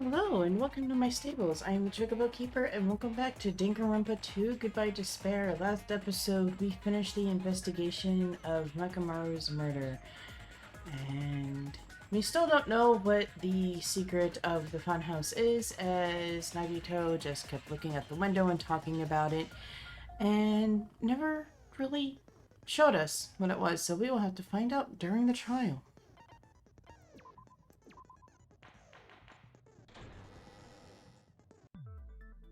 Hello and welcome to my stables. I am the Chocobo Keeper and welcome back to Danganronpa 2 Goodbye Despair. Last episode we finished the investigation of Nekomaru's murder. And we still don't know what the secret of the funhouse is, as Nagito just kept looking at the window and talking about it and never really showed us what it was, so we will have to find out during the trial.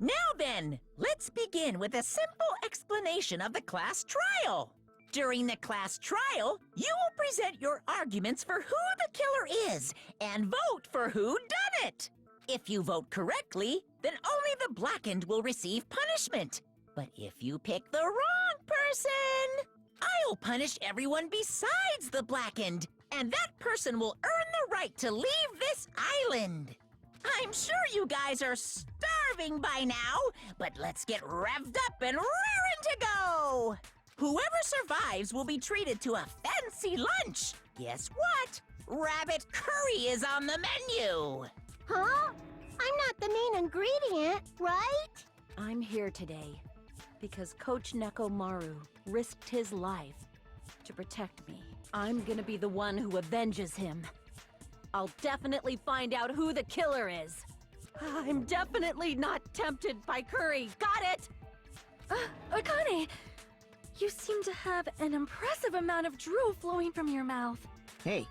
Now then, let's begin with a simple explanation of the class trial. During the class trial, you will present your arguments for who the killer is and vote for who done it. If you vote correctly, then only the blackened will receive punishment. But if you pick the wrong person, I'll punish everyone besides the blackened, and that person will earn the right to leave this island. I'm sure you guys are starving by now, but let's get revved up and raring to go! Whoever survives will be treated to a fancy lunch. Guess what? Rabbit curry is on the menu! Huh? I'm not the main ingredient, right? I'm here today because Coach Nekomaru risked his life to protect me. I'm gonna be the one who avenges him. I'll definitely find out who the killer is. I'm definitely not tempted by curry. Got it? Akane, you seem to have an impressive amount of drool flowing from your mouth. Hey,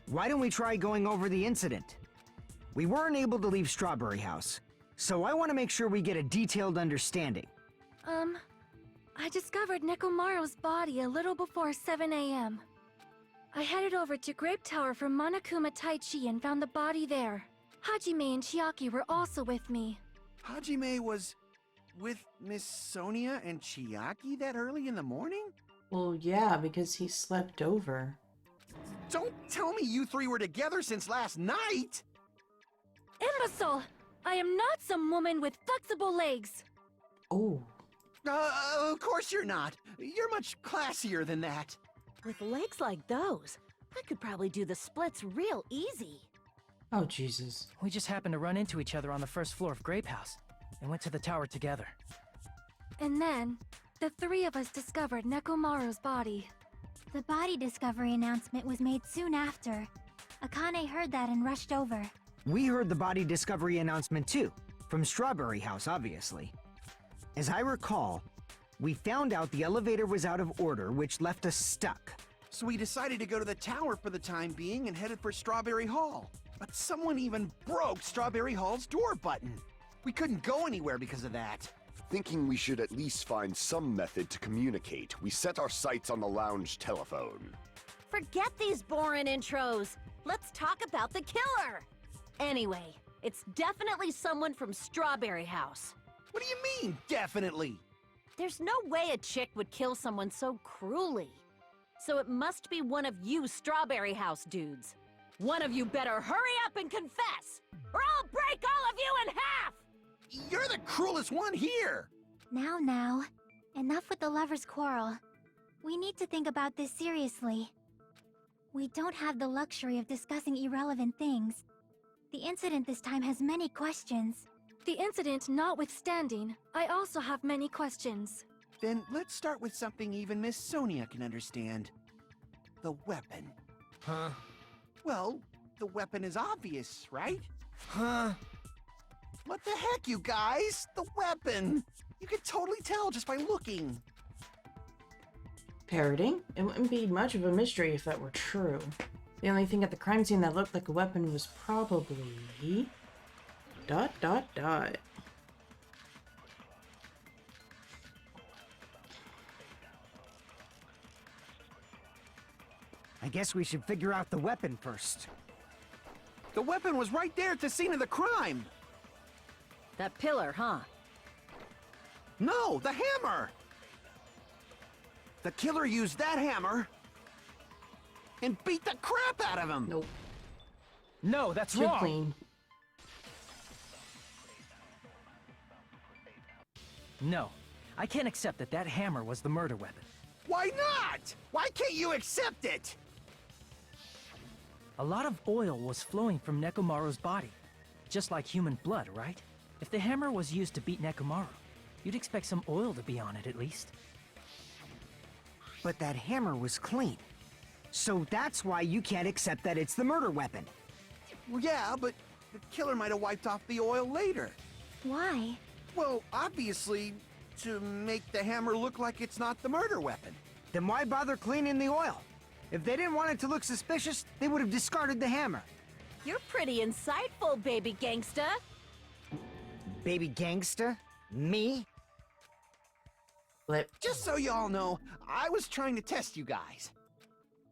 why don't we try going over the incident? We weren't able to leave Strawberry House, so I want to make sure we get a detailed understanding. I discovered Nekomaru's body a little before 7 a.m. I headed over to Grape Tower from Monokuma Taichi and found the body there. Hajime and Chiaki were also with me. Hajime was with Miss Sonia and Chiaki that early in the morning? Well, yeah, because he slept over. Don't tell me you three were together since last night! Imbecile! I am not some woman with flexible legs! Oh. Of course you're not. You're much classier than that. With legs like those, I could probably do the splits real easy. Oh, Jesus. We just happened to run into each other on the first floor of Grape House and went to the tower together. And then, the three of us discovered Nekomaru's body. The body discovery announcement was made soon after. Akane heard that and rushed over. We heard the body discovery announcement too, from Strawberry House, obviously. As I recall, we found out the elevator was out of order, which left us stuck. So we decided to go to the tower for the time being and headed for Strawberry Hall. But someone even broke Strawberry Hall's door button. We couldn't go anywhere because of that. Thinking we should at least find some method to communicate, we set our sights on the lounge telephone. Forget these boring intros. Let's talk about the killer. Anyway, it's definitely someone from Strawberry House. What do you mean, definitely? There's no way a chick would kill someone so cruelly. So it must be one of you Strawberry House dudes. One of you better hurry up and confess, or I'll break all of you in half! You're the cruelest one here! Now. Enough with the lovers' quarrel. We need to think about this seriously. We don't have the luxury of discussing irrelevant things. The incident this time has many questions. The incident notwithstanding, I also have many questions. Then let's start with something even Miss Sonia can understand. The weapon. Huh? Well, the weapon is obvious, right? Huh? What the heck, you guys? The weapon! You could totally tell just by looking. Parroting? It wouldn't be much of a mystery if that were true. The only thing at the crime scene that looked like a weapon was probably... ... I guess we should figure out the weapon first. The weapon was right there at the scene of the crime! That pillar, huh? No, the hammer! The killer used that hammer and beat the crap out of him! Nope. No, that's Too wrong! clean. No, I can't accept that hammer was the murder weapon. Why not? Why can't you accept it? A lot of oil was flowing from Nekomaru's body. just like human blood, right? If the hammer was used to beat Nekomaru, you'd expect some oil to be on it at least. But that hammer was clean. So that's why you can't accept that it's the murder weapon. Well, yeah, but the killer might have wiped off the oil later. Why? Well, obviously, to make the hammer look like it's not the murder weapon. Then why bother cleaning the oil? If they didn't want it to look suspicious, they would have discarded the hammer. You're pretty insightful, baby gangsta. Baby gangsta? Me? Flip. Just so y'all know, I was trying to test you guys.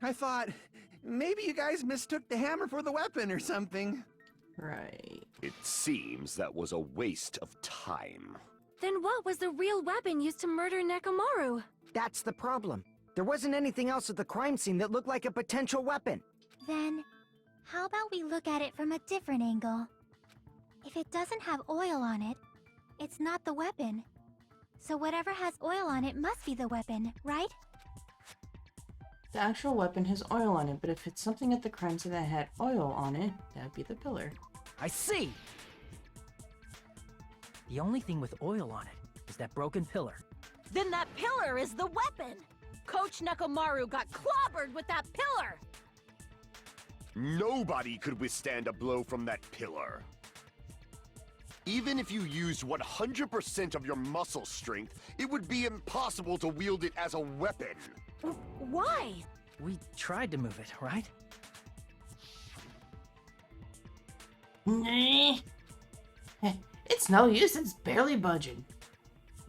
I thought, maybe you guys mistook the hammer for the weapon or something. Right. It seems that was a waste of time. Then what was the real weapon used to murder Nekomaru? That's the problem. There wasn't anything else at the crime scene that looked like a potential weapon. Then, how about we look at it from a different angle? If it doesn't have oil on it, it's not the weapon. So whatever has oil on it must be the weapon, right? The actual weapon has oil on it, but if it's something at the crime scene that had oil on it, that'd be the pillar. I see! The only thing with oil on it is that broken pillar. Then that pillar is the weapon! Coach Nekomaru got clobbered with that pillar! Nobody could withstand a blow from that pillar. Even if you used 100% of your muscle strength, it would be impossible to wield it as a weapon. Why? We tried to move it, right? Nah. It's no use, it's barely budging.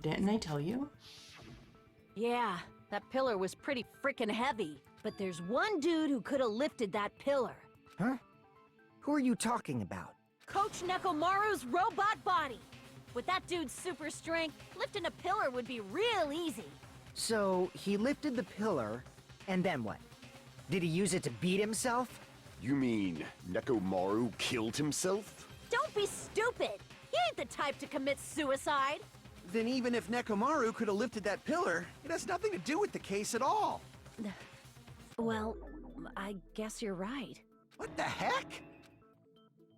Didn't I tell you? Yeah, that pillar was pretty frickin' heavy. But there's one dude who could have lifted that pillar. Huh? Who are you talking about? Coach Nekomaru's robot body. With that dude's super strength, lifting a pillar would be real easy. So, he lifted the pillar, and then what? Did he use it to beat himself? You mean Nekomaru killed himself? Don't be stupid! He ain't the type to commit suicide! Then even if Nekomaru could have lifted that pillar, it has nothing to do with the case at all. Well, I guess you're right. What the heck?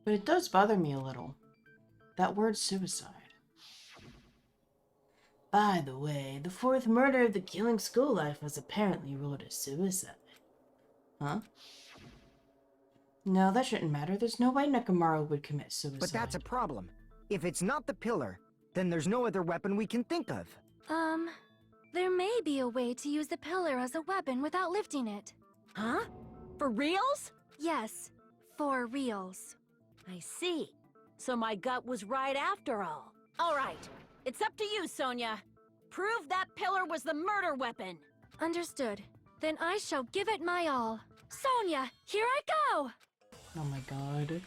But it does bother me a little. That word suicide. By the way, the fourth murder of the Killing School Life was apparently ruled a suicide. Huh? No, that shouldn't matter. There's no way Nekomaru would commit suicide. But that's a problem. If it's not the pillar, then there's no other weapon we can think of. There may be a way to use the pillar as a weapon without lifting it. Huh? For reals? Yes, for reals. I see. So my gut was right after all. All right, it's up to you, Sonia. Prove that pillar was the murder weapon. Understood. Then I shall give it my all. Sonia, here I go! Oh my god.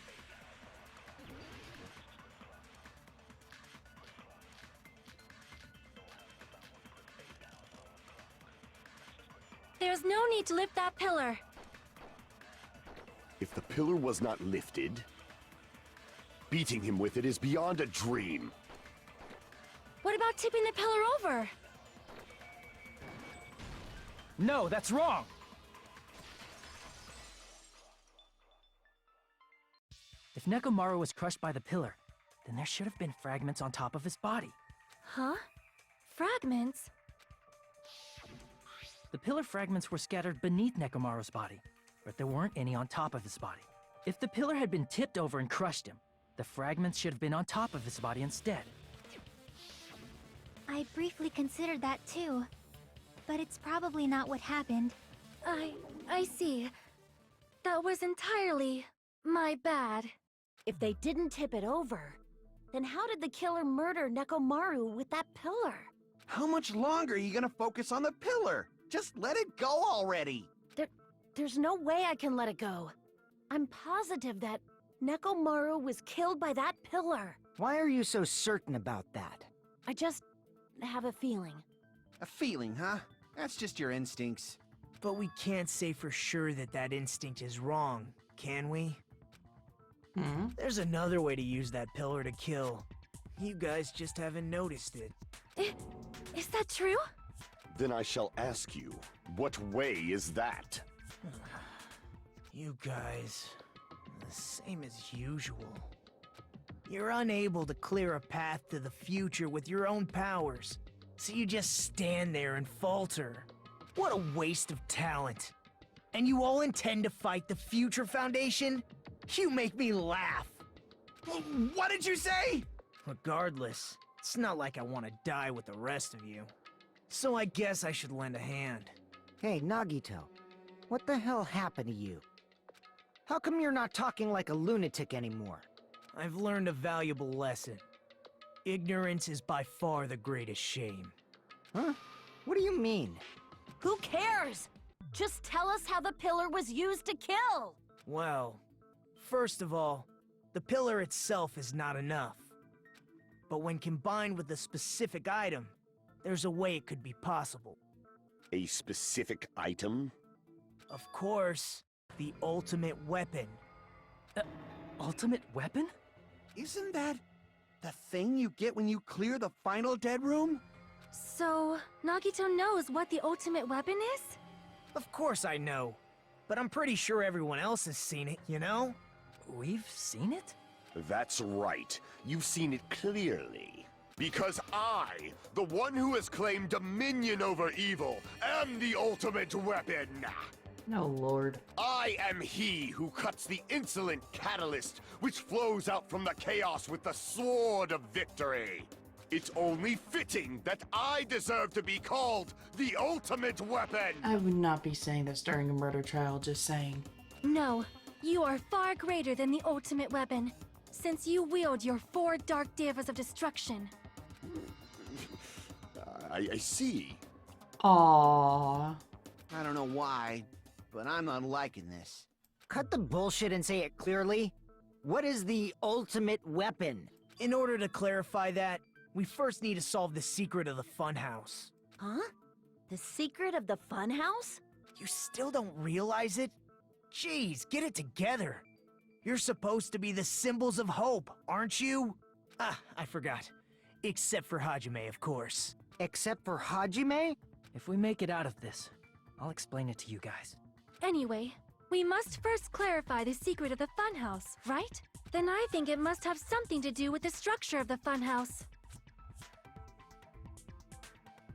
There's no need to lift that pillar. If the pillar was not lifted, beating him with it is beyond a dream. What about tipping the pillar over? No, that's wrong! If Nekomaru was crushed by the pillar, then there should have been fragments on top of his body. Huh? Fragments? The pillar fragments were scattered beneath Nekomaru's body, but there weren't any on top of his body. If the pillar had been tipped over and crushed him, the fragments should have been on top of his body instead. I briefly considered that too. But it's probably not what happened. I see. That was entirely my bad. If they didn't tip it over, then how did the killer murder Nekomaru with that pillar? How much longer are you gonna focus on the pillar? Just let it go already! There's no way I can let it go. I'm positive that Nekomaru was killed by that pillar. Why are you so certain about that? I just have a feeling. A feeling, huh? That's just your instincts. But we can't say for sure that that instinct is wrong, can we? Hmm? There's another way to use that pillar to kill. You guys just haven't noticed it. Is that true? Then I shall ask you, what way is that? You guys, the same as usual. You're unable to clear a path to the future with your own powers, so you just stand there and falter. What a waste of talent. And you all intend to fight the Future Foundation? You make me laugh. What did you say? Regardless, it's not like I want to die with the rest of you. So I guess I should lend a hand. Hey, Nagito. What the hell happened to you? How come you're not talking like a lunatic anymore? I've learned a valuable lesson. Ignorance is by far the greatest shame. Huh? What do you mean? Who cares? Just tell us how the pillar was used to kill! Well, first of all, the pillar itself is not enough. But when combined with a specific item, there's a way it could be possible. A specific item? Of course, the ultimate weapon. Ultimate weapon? Isn't that the thing you get when you clear the final dead room? So, Nagito knows what the ultimate weapon is? Of course I know, but I'm pretty sure everyone else has seen it, you know? We've seen it? That's right. You've seen it clearly. Because I, the one who has claimed dominion over evil, am the ultimate weapon! No, Lord. I am he who cuts the insolent catalyst which flows out from the chaos with the sword of victory. It's only fitting that I deserve to be called the ultimate weapon! I would not be saying this during a murder trial, just saying. No, you are far greater than the ultimate weapon, since you wield your 4 Dark Devas of Destruction. I see. Aww. I don't know why, but I'm not liking this. Cut the bullshit and say it clearly. What is the ultimate weapon? In order to clarify that, we first need to solve the secret of the funhouse. Huh? The secret of the funhouse? You still don't realize it? Jeez, get it together. You're supposed to be the symbols of hope, aren't you? Ah, I forgot. Except for Hajime, of course. Except for Hajime? If we make it out of this, I'll explain it to you guys. Anyway, we must first clarify the secret of the funhouse, right? Then I think it must have something to do with the structure of the funhouse.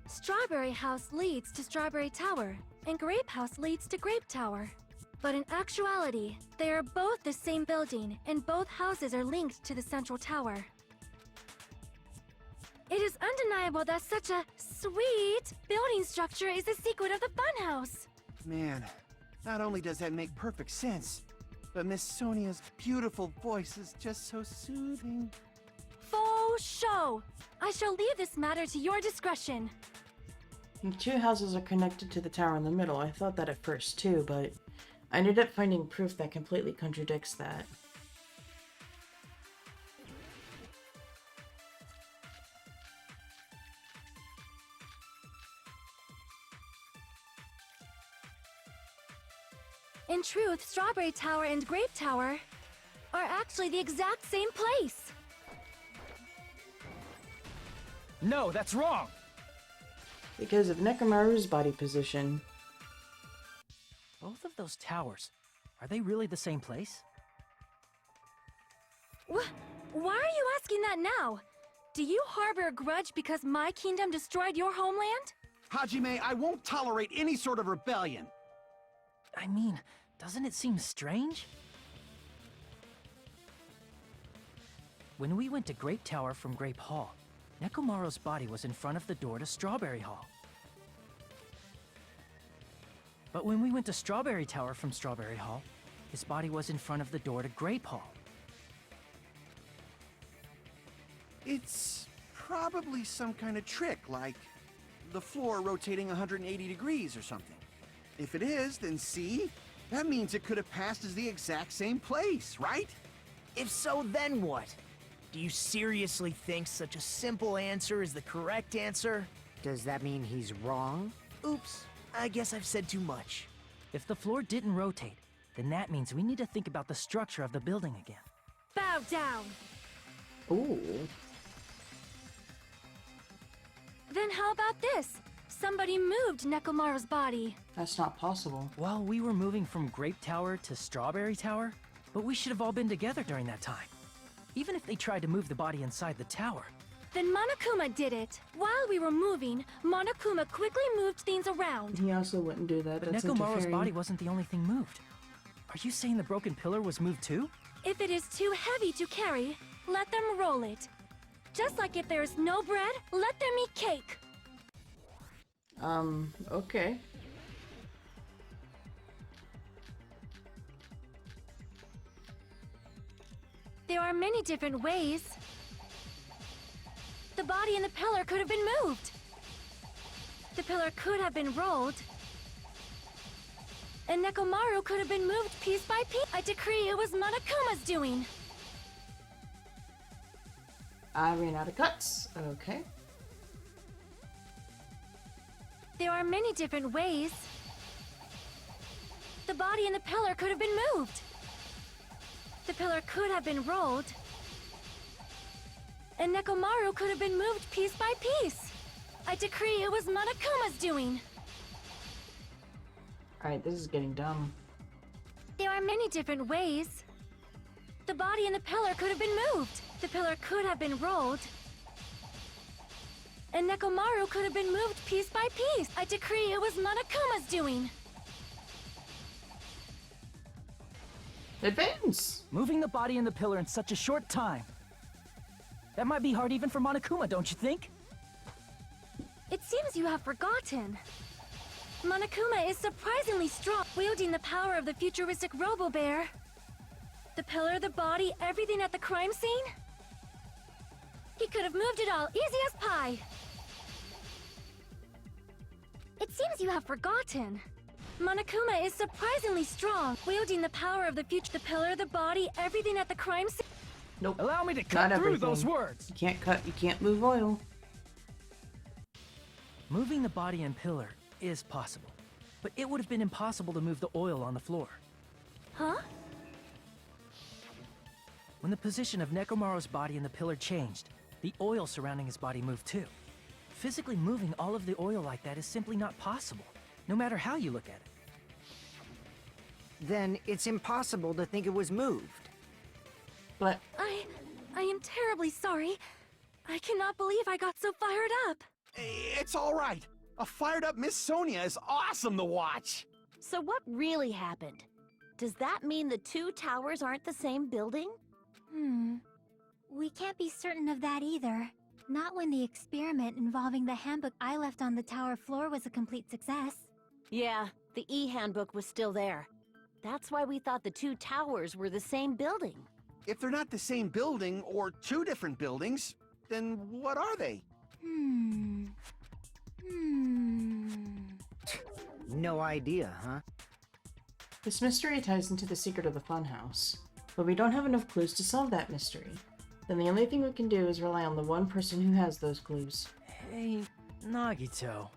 Strawberry House leads to Strawberry Tower, and Grape House leads to Grape Tower. But in actuality, they are both the same building, and both houses are linked to the central tower. It is undeniable that such a sweet building structure is the secret of the funhouse. Man, not only does that make perfect sense, but Miss Sonia's beautiful voice is just so soothing. Faux show! I shall leave this matter to your discretion. The 2 houses are connected to the tower in the middle. I thought that at first too, but I ended up finding proof that completely contradicts that. In truth, Strawberry Tower and Grape Tower are actually the exact same place. No, that's wrong! Because of Nekomaru's body position. Both of those towers, are they really the same place? Why are you asking that now? Do you harbor a grudge because my kingdom destroyed your homeland? Hajime, I won't tolerate any sort of rebellion. I mean, doesn't it seem strange? When we went to Grape Tower from Grape Hall, Nekomaru's body was in front of the door to Strawberry Hall. But when we went to Strawberry Tower from Strawberry Hall, his body was in front of the door to Grape Hall. It's probably some kind of trick, like the floor rotating 180 degrees or something. If it is, then see? That means it could have passed as the exact same place, right? If so, then what? Do you seriously think such a simple answer is the correct answer? Does that mean he's wrong? Oops, I guess I've said too much. If the floor didn't rotate, then that means we need to think about the structure of the building again. Bow down! Ooh. Then how about this? Somebody moved Nekomaru's body. That's not possible. Well, we were moving from Grape Tower to Strawberry Tower, but we should have all been together during that time. Even if they tried to move the body inside the tower. Then Monokuma did it. While we were moving, Monokuma quickly moved things around. He also wouldn't do that. But That's Nekomaru's interfering. body wasn't the only thing moved. Are you saying the broken pillar was moved too? If it is too heavy to carry, let them roll it. Just like if there is no bread, let them eat cake. Okay. There are many different ways. The body and the pillar could have been moved. The pillar could have been rolled. And Nekomaru could have been moved piece by piece. I decree it was Monokuma's doing. I ran out of cuts. Okay. There are many different ways. The body and the pillar could have been moved. The pillar could have been rolled. And Nekomaru could have been moved piece by piece. I decree it was Monokuma's doing. Alright, this is getting dumb. There are many different ways. The body and the pillar could have been moved. The pillar could have been rolled. And Nekomaru could have been moved piece by piece. I decree it was Monokuma's doing. Advance! Moving the body and the pillar in such a short time. That might be hard even for Monokuma, don't you think? It seems you have forgotten. Monokuma is surprisingly strong, wielding the power of the futuristic Robo-Bear. The pillar, the body, everything at the crime scene? He could have moved it all, easy as pie. It seems you have forgotten. Monokuma is surprisingly strong, wielding the power of the future, the pillar, the body, everything at the crime scene. Nope. Allow me to cut Not through everything. those words. You can't cut, you can't move oil. Moving the body and pillar is possible, but it would have been impossible to move the oil on the floor. Huh? When the position of Nekomaru's body and the pillar changed, the oil surrounding his body moved too. Physically moving all of the oil like that is simply not possible, no matter how you look at it. Then it's impossible to think it was moved. But I am terribly sorry. I cannot believe I got so fired up. It's all right. A fired up Miss Sonia is awesome to watch. So what really happened? Does that mean the two towers aren't the same building? We can't be certain of that either. Not when the experiment involving the handbook I left on the tower floor was a complete success. Yeah, the e-handbook was still there. That's why we thought the two towers were the same building. If they're not the same building or two different buildings, then what are they? No idea, huh? this mystery ties into the secret of the funhouse. But we don't have enough clues to solve that mystery. Then the only thing we can do is rely on the one person who has those clues. Hey, Nagito.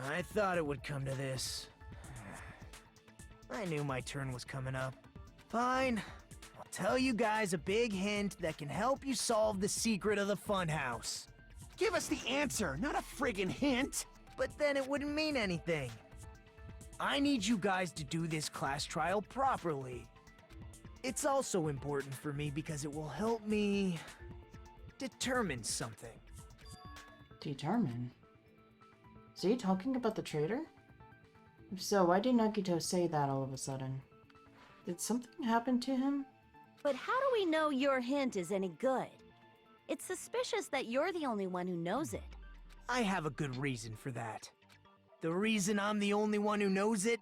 I thought it would come to this. I knew my turn was coming up. Fine. I'll tell you guys a big hint that can help you solve the secret of the funhouse. Give us the answer, not a friggin' hint. But then it wouldn't mean anything. I need you guys to do this class trial properly. It's also important for me because it will help me determine something. Determine? Is he talking about the traitor? If so, why did Nagito say that all of a sudden? Did something happen to him? But how do we know your hint is any good? It's suspicious that you're the only one who knows it. I have a good reason for that. The reason I'm the only one who knows it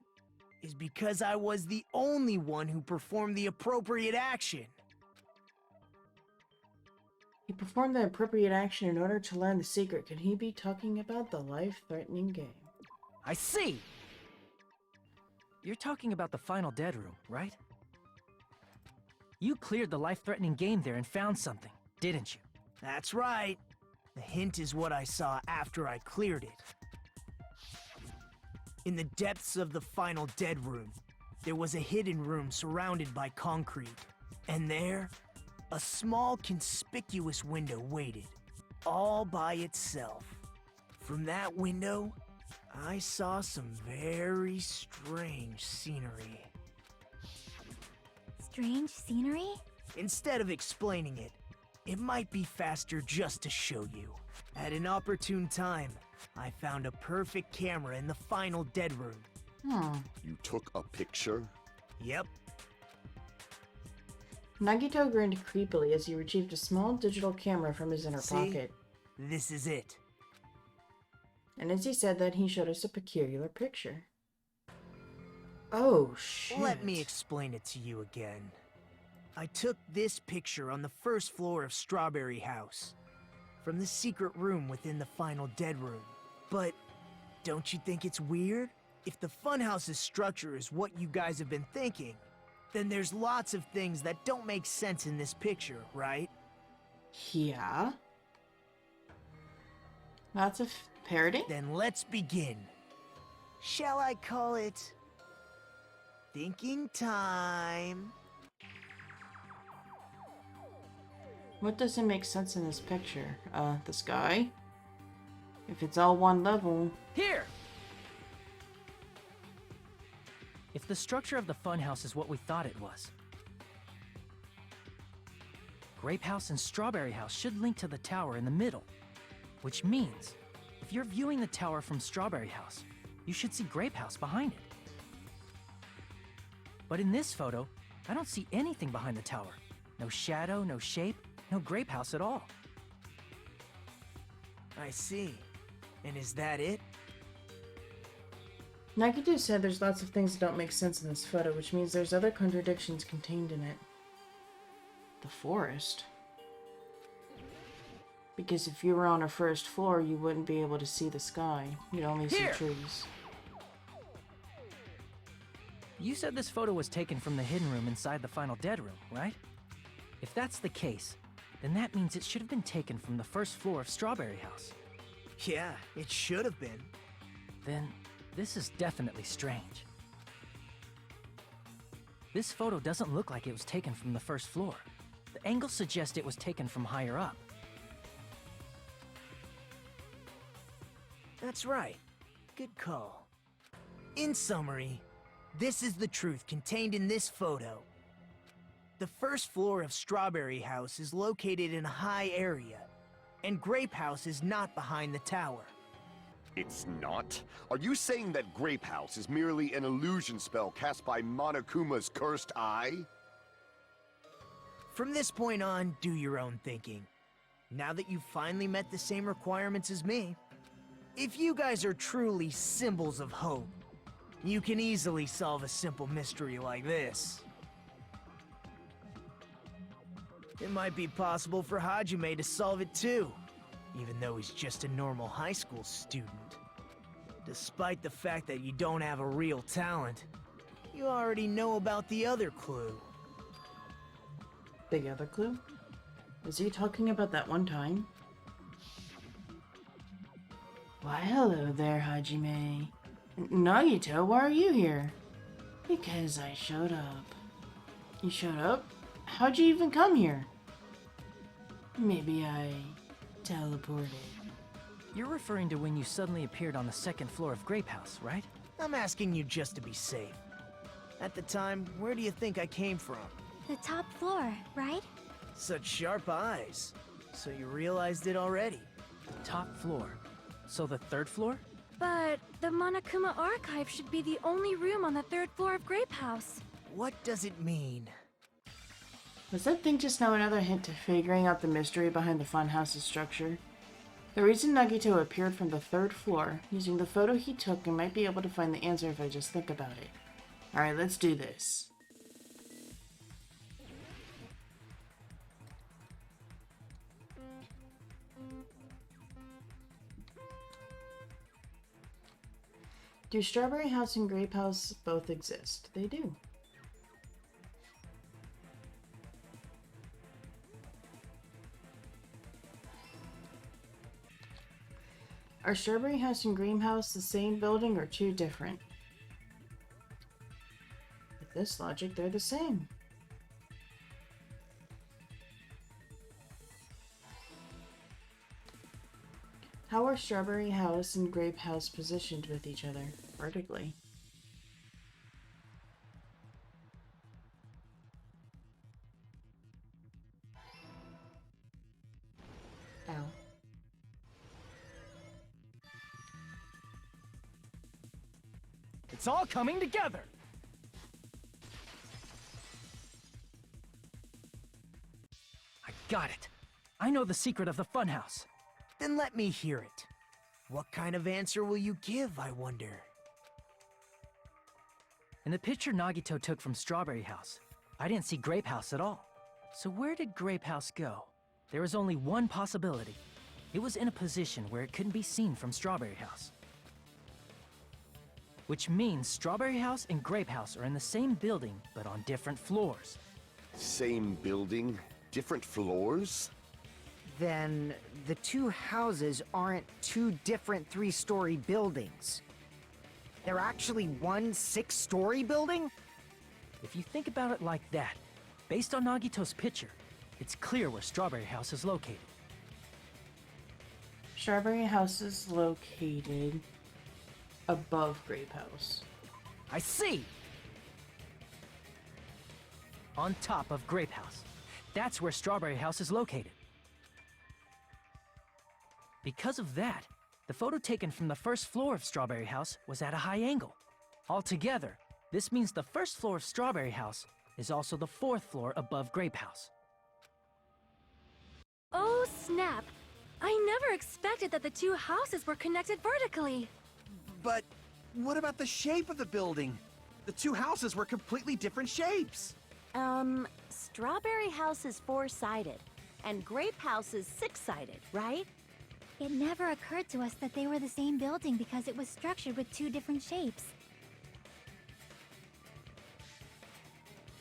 is because I was the only one who performed the appropriate action. He performed the appropriate action in order to learn the secret. Could he be talking about the life-threatening game? I see! You're talking about the final dead room, right? You cleared the life-threatening game there and found something, didn't you? That's right. The hint is what I saw after I cleared it. In the depths of the final dead room, there was a hidden room surrounded by concrete. And there, a small conspicuous window waited, all by itself. From that window, I saw some very strange scenery. Strange scenery? Instead of explaining it, It might be faster just to show you. At an opportune time, I found a perfect camera in the final dead room. You took a picture? Yep. Nagito grinned creepily as he retrieved a small digital camera from his inner See? pocket. This is it. And as he said that, he showed us a peculiar picture. Oh, shit. Let me explain it to you again. I took this picture on the first floor of Strawberry House, from the secret room within the final dead room. But don't you think it's weird? If the funhouse's structure is what you guys have been thinking, then there's lots of things that don't make sense in this picture, right? Yeah. Lots of parroting? Then let's begin. Shall I call it thinking time? What doesn't make sense in this picture? The sky? If it's all one level... Here! If the structure of the funhouse is what we thought it was, Grape House and Strawberry House should link to the tower in the middle. Which means, if you're viewing the tower from Strawberry House, you should see Grape House behind it. But in this photo, I don't see anything behind the tower. No shadow, no shape, no Grape House at all. I see. And is that it? Nagito said there's lots of things that don't make sense in this photo, which means there's other contradictions contained in it. The forest? Because if you were on a first floor, you wouldn't be able to see the sky. You'd only see trees. You said this photo was taken from the hidden room inside the final dead room, right? If that's the case, then that means it should have been taken from the first floor of Strawberry House. Yeah, it should have been. Then, this is definitely strange. This photo doesn't look like it was taken from the first floor. The angles suggest it was taken from higher up. That's right. Good call. In summary, this is the truth contained in this photo. The first floor of Strawberry House is located in a high area, and Grape House is not behind the tower. It's not? Are you saying that Grape House is merely an illusion spell cast by Monokuma's cursed eye? From this point on, do your own thinking. Now that you've finally met the same requirements as me, if you guys are truly symbols of hope, you can easily solve a simple mystery like this. It might be possible for Hajime to solve it too, even though he's just a normal high school student. Despite the fact that you don't have a real talent, you already know about the other clue. The other clue? Is he talking about that one time? Why, hello there, Hajime. Nagito, why are you here? Because I showed up. You showed up? How'd you even come here? Maybe I teleported. You're referring to when you suddenly appeared on the second floor of Grape House, right? I'm asking you just to be safe. At the time, where do you think I came from? The top floor, right? Such sharp eyes. So you realized it already. Top floor. So the third floor? But the Monokuma archive should be the only room on the third floor of Grape House. What does it mean? Was that thing just now another hint to figuring out the mystery behind the funhouse's structure? The reason Nagito appeared from the third floor, using the photo he took, and might be able to find the answer if I just think about it. Alright, let's do this. Do Strawberry House and Grape House both exist? They do. Are Strawberry House and Green House the same building or two different? With this logic, they're the same. How are Strawberry House and Grape House positioned with each other, vertically? Ow. It's all coming together! I got it. I know the secret of the funhouse. Then let me hear it. What kind of answer will you give, I wonder? In the picture Nagito took from Strawberry House, I didn't see Grape House at all. So where did Grape House go? There was only one possibility. It was in a position where it couldn't be seen from Strawberry House. Which means Strawberry House and Grape House are in the same building, but on different floors. Same building, different floors? Then the two houses aren't two different three-story buildings. They're actually one six-story building? If you think about it like that, based on Nagito's picture, it's clear where Strawberry House is located. Strawberry House is located above Grape House. I see! On top of Grape House. That's where Strawberry House is located. Because of that, the photo taken from the first floor of Strawberry House was at a high angle. Altogether, this means the first floor of Strawberry House is also the fourth floor above Grape House. Oh, snap! I never expected that the two houses were connected vertically. But what about the shape of the building? The two houses were completely different shapes. Strawberry House is four-sided, and Grape House is six-sided, right? It never occurred to us that they were the same building because it was structured with two different shapes.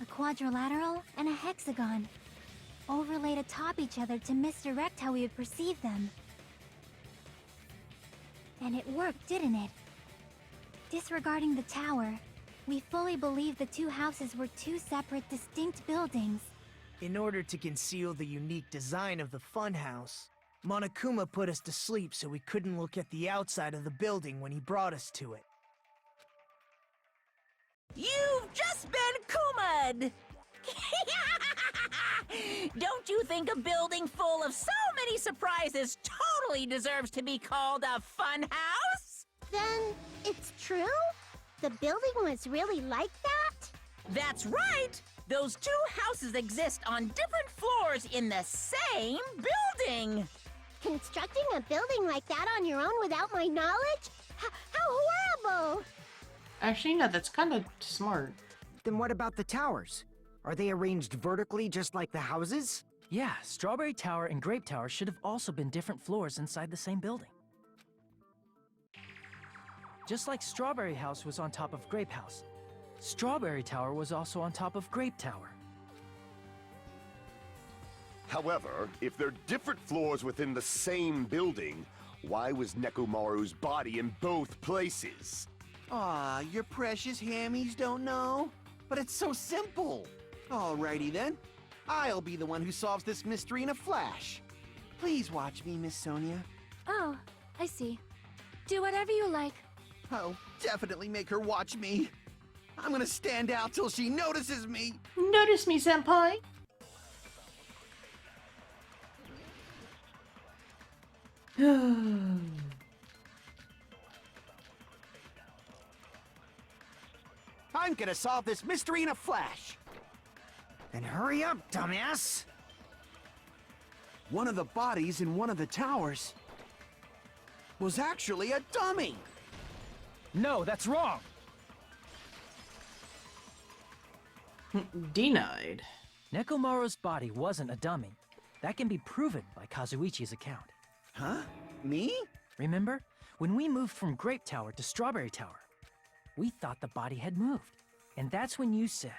A quadrilateral and a hexagon, overlaid atop each other to misdirect how we would perceive them. And it worked, didn't it? Disregarding the tower, we fully believed the two houses were two separate, distinct buildings. In order to conceal the unique design of the funhouse, Monokuma put us to sleep so we couldn't look at the outside of the building when he brought us to it. You've just been Kuma'd! Don't you think a building full of so many surprises totally deserves to be called a fun house? Then it's true? The building was really like that? That's right! Those two houses exist on different floors in the same building! Constructing a building like that on your own without my knowledge? How horrible! Actually, no, that's kind of smart. Then what about the towers? Are they arranged vertically just like the houses? Yeah, Strawberry Tower and Grape Tower should have also been different floors inside the same building. Just like Strawberry House was on top of Grape House, Strawberry Tower was also on top of Grape Tower. However, if they're different floors within the same building, why was Nekomaru's body in both places? Aw, your precious hammies don't know? But it's so simple. Alrighty then. I'll be the one who solves this mystery in a flash. Please watch me, Miss Sonia. Oh, I see. Do whatever you like. Oh, definitely make her watch me. I'm gonna stand out till she notices me. Notice me, senpai! I'm gonna solve this mystery in a flash. Then hurry up, dumbass! One of the bodies in one of the towers was actually a dummy. No, that's wrong! Denied. Nekomaru's body wasn't a dummy. That can be proven by Kazuichi's account. Huh? Me? Remember? When we moved from Grape Tower to Strawberry Tower, we thought the body had moved. And that's when you said,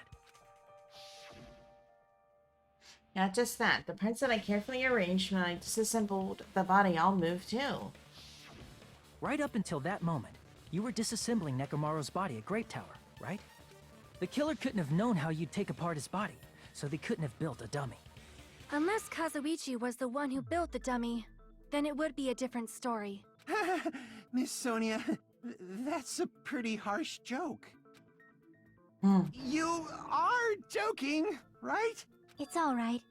Not just that, the parts that I carefully arranged when I disassembled the body all moved too. right up until that moment, you were disassembling Nekomaru's body at Grape Tower, right? The killer couldn't have known how you'd take apart his body, so they couldn't have built a dummy. Unless Kazuichi was the one who built the dummy, then it would be a different story. Miss Sonia, that's a pretty harsh joke. You are joking, right? It's alright.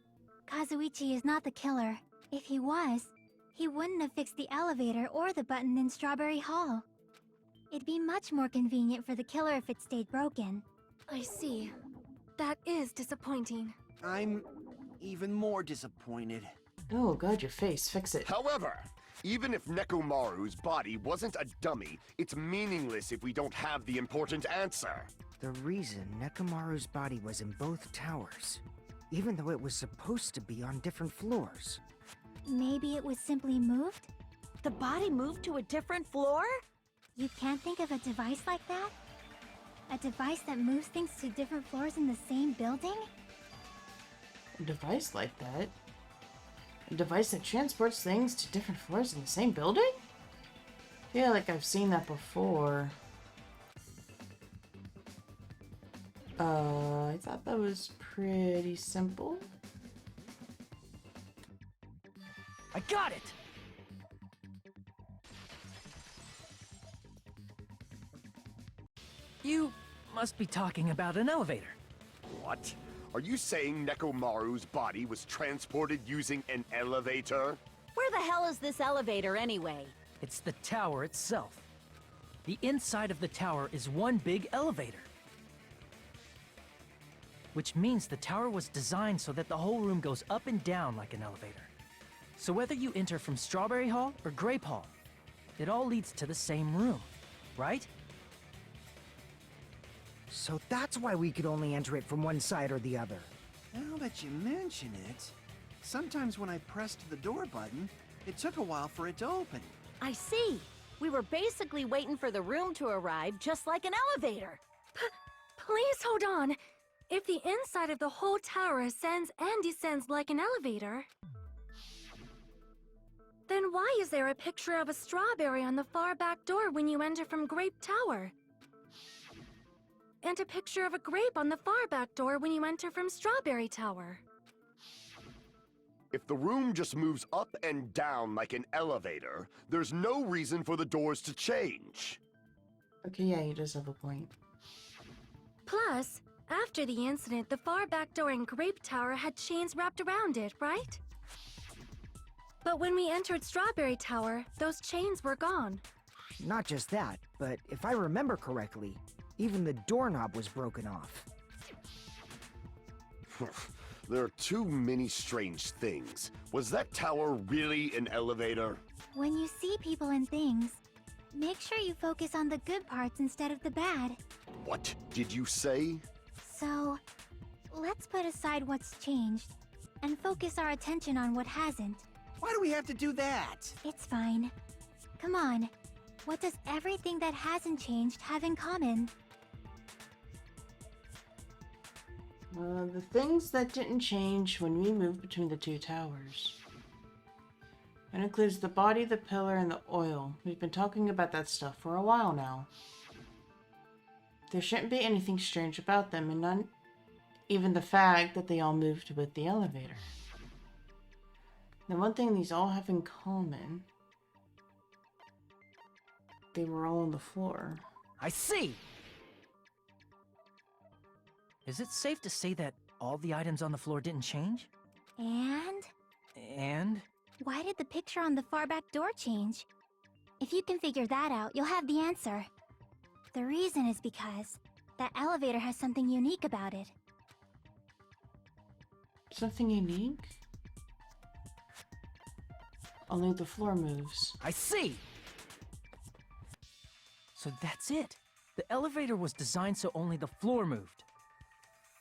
Kazuichi is not the killer. If he was, he wouldn't have fixed the elevator or the button in Strawberry Hall. It'd be much more convenient for the killer if it stayed broken. I see. That is disappointing. I'm even more disappointed. Oh god, your face. Fix it. However, even if Nekomaru's body wasn't a dummy, it's meaningless if we don't have the important answer. The reason Nekomaru's body was in both towers, even though it was supposed to be on different floors. Maybe it was simply moved? The body moved to a different floor? You can't think of a device like that? A device that moves things to different floors in the same building? A device like that? A device that transports things to different floors in the same building? Yeah, like I've seen that before. I thought that was pretty simple. I got it! You must be talking about an elevator. What? Are you saying Nekomaru's body was transported using an elevator? Where the hell is this elevator anyway? It's the tower itself. The inside of the tower is one big elevator. Which means the tower was designed so that the whole room goes up and down like an elevator. So whether you enter from Strawberry Hall or Grape Hall, it all leads to the same room, right? So that's why we could only enter it from one side or the other. Now that you mention it, sometimes when I pressed the door button, it took a while for it to open. I see. We were basically waiting for the room to arrive just like an elevator. Please hold on. If the inside of the whole tower ascends and descends like an elevator, then why is there a picture of a strawberry on the far back door when you enter from Grape Tower? And a picture of a grape on the far back door when you enter from Strawberry Tower. If the room just moves up and down like an elevator, there's no reason for the doors to change. Okay, yeah, he does have a point. Plus, after the incident, the far back door in Grape Tower had chains wrapped around it, right? But when we entered Strawberry Tower, those chains were gone. Not just that, but if I remember correctly, even the doorknob was broken off. There are too many strange things. Was that tower really an elevator? When you see people and things, make sure you focus on the good parts instead of the bad. What did you say? So, let's put aside what's changed and focus our attention on what hasn't. Why do we have to do that? It's fine. Come on. What does everything that hasn't changed have in common? The things that didn't change when we moved between the two towers. It includes the body, the pillar, and the oil. We've been talking about that stuff for a while now. There shouldn't be anything strange about them, and none even the fact that they all moved with the elevator. The one thing these all have in common, they were all on the floor. I see! Is it safe to say that all the items on the floor didn't change? And? And? Why did the picture on the far back door change? If you can figure that out, you'll have the answer. The reason is because that elevator has something unique about it. Something unique? Only the floor moves. I see! So that's it. The elevator was designed so only the floor moved.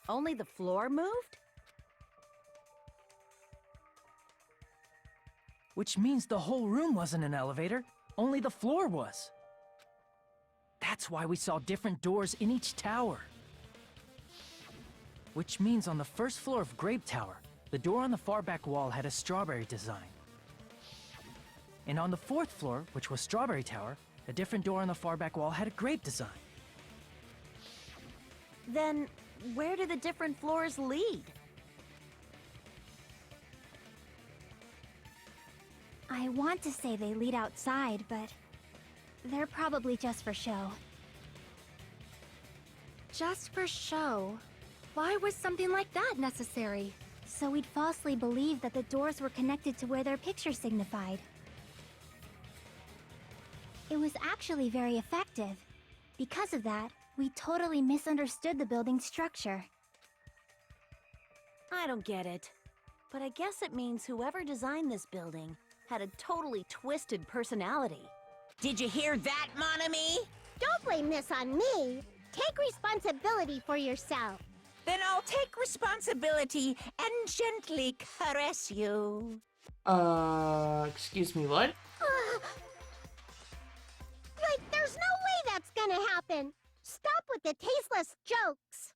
Only the floor moved? Which means the whole room wasn't an elevator, only the floor was. That's why we saw different doors in each tower. Which means on the first floor of Grape Tower, the door on the far back wall had a strawberry design. And on the fourth floor, which was Strawberry Tower, a different door on the far back wall had a grape design. Then, where do the different floors lead? I want to say they lead outside, but they're probably just for show. Just for show? Why was something like that necessary? So we'd falsely believe that the doors were connected to where their picture signified. It was actually very effective. Because of that, we totally misunderstood the building's structure. I don't get it. But I guess it means whoever designed this building had a totally twisted personality. Did you hear that, Monami? Don't blame this on me. Take responsibility for yourself. Then I'll take responsibility and gently caress you. Excuse me, what? Like, there's no way that's gonna happen. Stop with the tasteless jokes.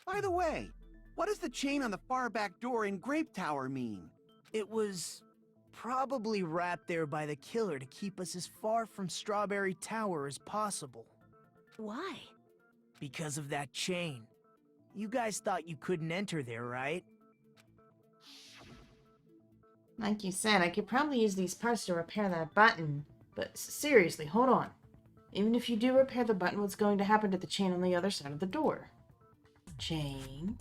By the way, what does the chain on the far back door in Grape Tower mean? It was probably wrapped there by the killer to keep us as far from Strawberry Tower as possible. Why? Because of that chain. You guys thought you couldn't enter there, right? Like you said, I could probably use these parts to repair that button. But seriously, hold on. Even if you do repair the button, what's going to happen to the chain on the other side of the door? Chain?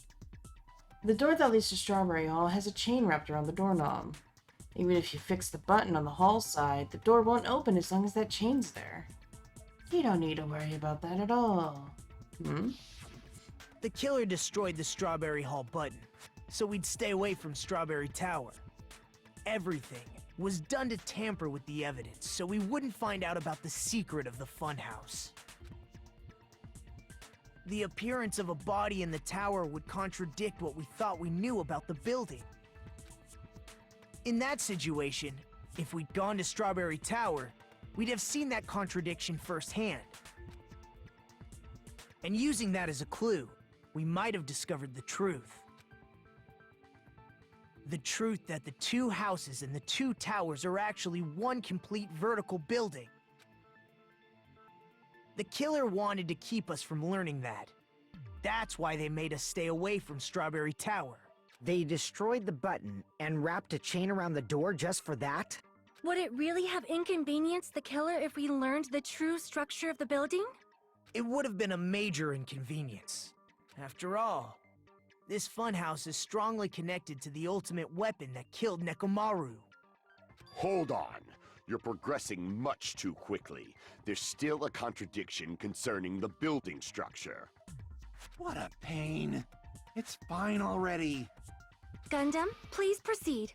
The door that leads to Strawberry Hall has a chain wrapped around the doorknob. Even if you fix the button on the hall side, the door won't open as long as that chain's there. You don't need to worry about that at all. The killer destroyed the Strawberry Hall button, so we'd stay away from Strawberry Tower. Everything was done to tamper with the evidence, so we wouldn't find out about the secret of the funhouse. The appearance of a body in the tower would contradict what we thought we knew about the building. In that situation, if we'd gone to Strawberry Tower, we'd have seen that contradiction firsthand. And using that as a clue, we might have discovered the truth. The truth that the two houses and the two towers are actually one complete vertical building. The killer wanted to keep us from learning that. That's why they made us stay away from Strawberry Tower. They destroyed the button and wrapped a chain around the door just for that? Would it really have inconvenienced the killer if we learned the true structure of the building? It would have been a major inconvenience. After all, this funhouse is strongly connected to the ultimate weapon that killed Nekomaru. Hold on. You're progressing much too quickly. There's still a contradiction concerning the building structure. What a pain. It's fine already. Gundam, please proceed.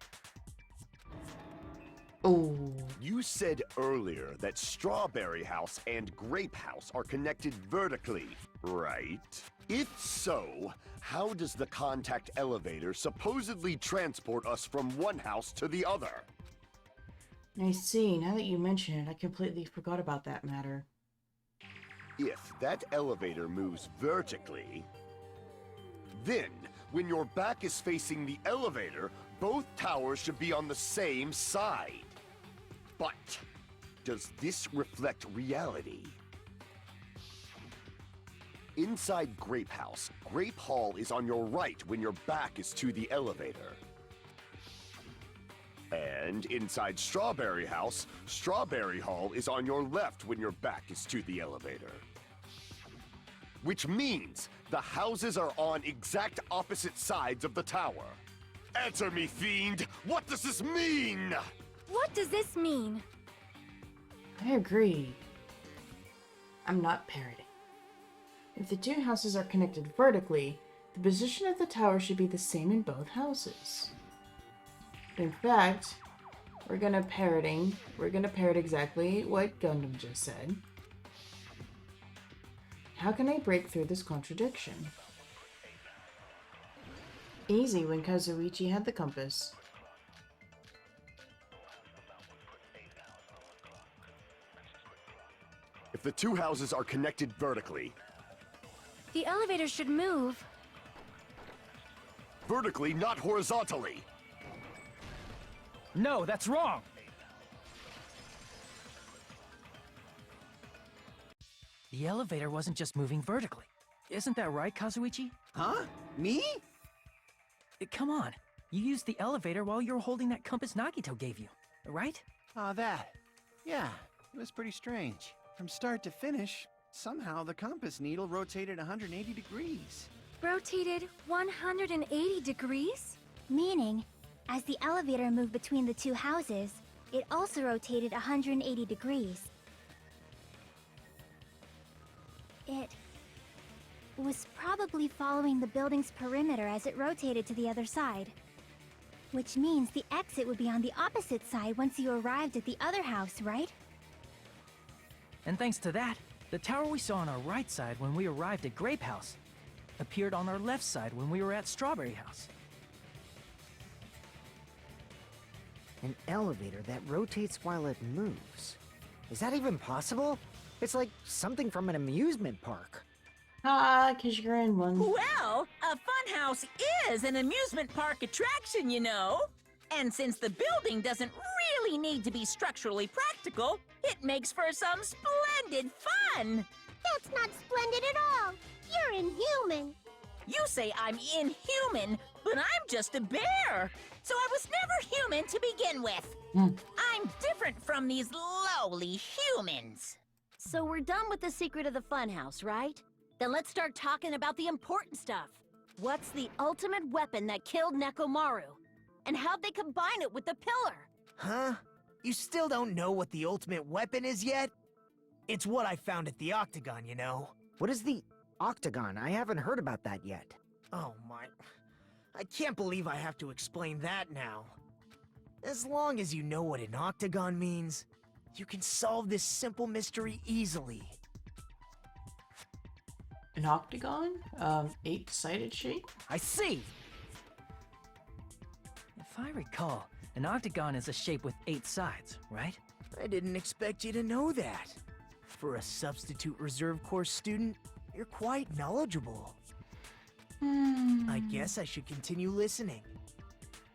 Oh. You said earlier that Strawberry House and Grape House are connected vertically, right? If so, how does the contact elevator supposedly transport us from one house to the other? I see. Now that you mention it, I completely forgot about that matter. If that elevator moves vertically, then when your back is facing the elevator, both towers should be on the same side. But does this reflect reality? Inside Grape House, Grape Hall is on your right when your back is to the elevator. And inside Strawberry House, Strawberry Hall is on your left when your back is to the elevator. Which means the houses are on exact opposite sides of the tower. Answer me, fiend! What does this mean? What does this mean? I agree. I'm not parroting. If the two houses are connected vertically, the position of the tower should be the same in both houses. In fact, we're gonna parrot exactly what Gundam just said. How can I break through this contradiction? Easy when Kazuichi had the compass. If the two houses are connected vertically, The elevator should move. vertically, not horizontally. No, that's wrong! The elevator wasn't just moving vertically. Isn't that right, Kazuichi? Huh? Me? Come on. You used the elevator while you were holding that compass Nagito gave you, right? Ah, that. Yeah, it was pretty strange. From start to finish, somehow the compass needle rotated 180 degrees. Rotated 180 degrees? Meaning, as the elevator moved between the two houses, it also rotated 180 degrees. It was probably following the building's perimeter as it rotated to the other side. Which means the exit would be on the opposite side once you arrived at the other house, right? And thanks to that, the tower we saw on our right side when we arrived at Grape House appeared on our left side when we were at Strawberry House. An elevator that rotates while it moves. Is that even possible? It's like something from an amusement park. Ah, 'cause you're in one. Well, a funhouse is an amusement park attraction, you know. And since the building doesn't really need to be structurally practical, it makes for some splendid fun. That's not splendid at all. You're inhuman. You say I'm inhuman, but I'm just a bear. So I was never human to begin with. I'm different from these lowly humans. So we're done with the secret of the funhouse, right? Then let's start talking about the important stuff. What's the ultimate weapon that killed Nekomaru? And how'd they combine it with the pillar? Huh? You still don't know what the ultimate weapon is yet? It's what I found at the Octagon, you know. What is the Octagon? I haven't heard about that yet. Oh my... I can't believe I have to explain that now. As long as you know what an Octagon means, you can solve this simple mystery easily. An octagon? 8-sided shape? I see! If I recall, an octagon is a shape with 8 sides, right? I didn't expect you to know that. For a substitute reserve course student, you're quite knowledgeable. I guess I should continue listening.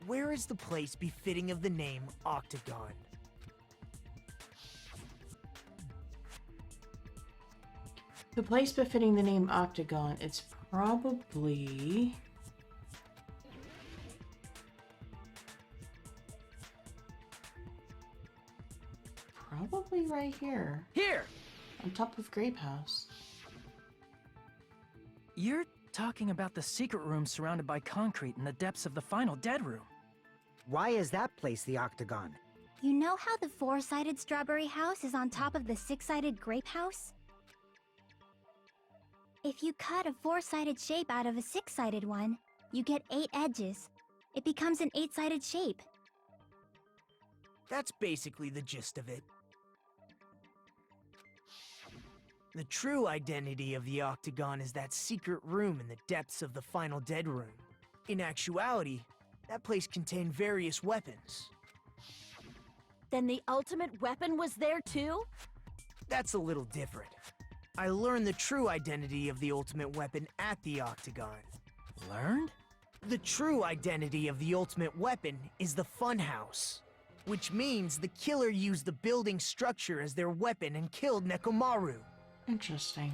Where is the place befitting of the name Octagon? The place befitting the name Octagon, it's probably... Probably right here. Here! On top of Grape House. You're talking about the secret room surrounded by concrete in the depths of the final dead room. Why is that place the Octagon? You know how the 4-sided strawberry house is on top of the 6-sided grape house? If you cut a 4-sided shape out of a 6-sided one, you get 8 edges. It becomes an 8-sided shape. That's basically the gist of it. The true identity of the Octagon is that secret room in the depths of the final dead room. In actuality, that place contained various weapons. Then the ultimate weapon was there too? That's a little different. I learned the true identity of the ultimate weapon at the Octagon. Learned? The true identity of the ultimate weapon is the funhouse, which means the killer used the building structure as their weapon and killed Nekomaru. Interesting.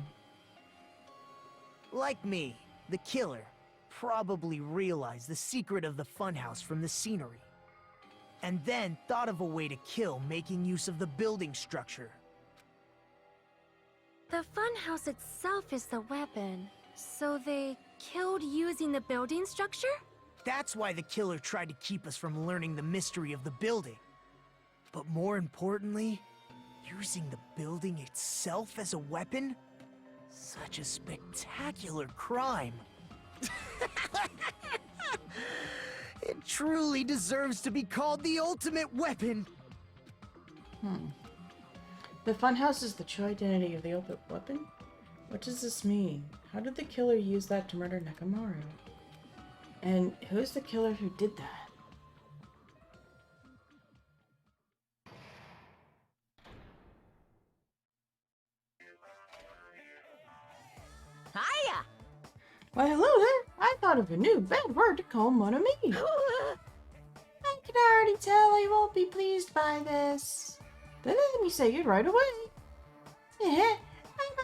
Like me, the killer probably realized the secret of the funhouse from the scenery, and then thought of a way to kill making use of the building structure. The funhouse itself is the weapon, so they killed using the building structure? That's why the killer tried to keep us from learning the mystery of the building. But more importantly, using the building itself as a weapon? Such a spectacular crime. It truly deserves to be called the ultimate weapon. The funhouse is the true identity of the ultimate weapon? What does this mean? How did the killer use that to murder Nekomaru? And who is the killer who did that? Hiya! Why, hello there! I thought of a new bad word to call Mon Ami. I can already tell he won't be pleased by this. Then let me say it right away. I'm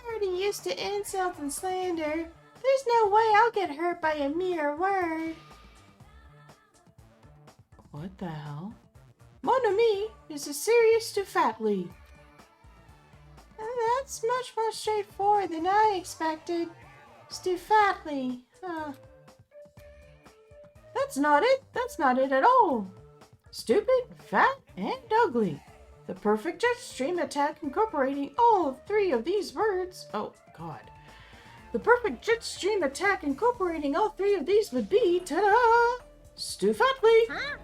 already used to insult and slander. There's no way I'll get hurt by a mere word. What the hell? Mon Ami is a serious to fatly. That's much more straightforward than I expected. Stufatly, huh? That's not it. That's not it at all. Stupid, fat, and ugly. The perfect jet stream attack incorporating all 3 of these words. Oh, God. The perfect jet stream attack incorporating all three of these would be, ta-da! Stu Fatley! Huh?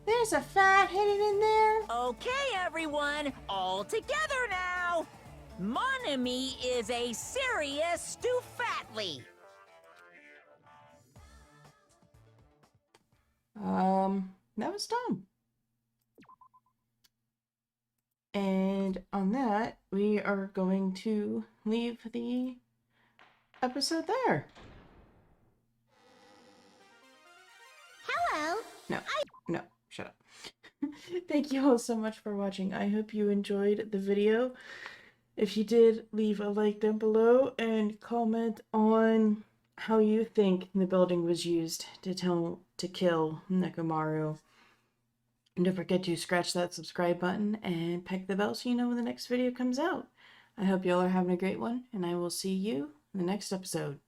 There's a fat hidden in there. Okay, everyone, all together now. Mon ami is a serious Stu Fatley. That was dumb. And on that, we are going to leave the episode there. Hello. No, shut up. Thank you all so much for watching. I hope you enjoyed the video. If you did, leave a like down below and comment on how you think the building was used to kill Nekomaru. And don't forget to scratch that subscribe button and peck the bell so you know when the next video comes out. I hope you all are having a great one, and I will see you in the next episode.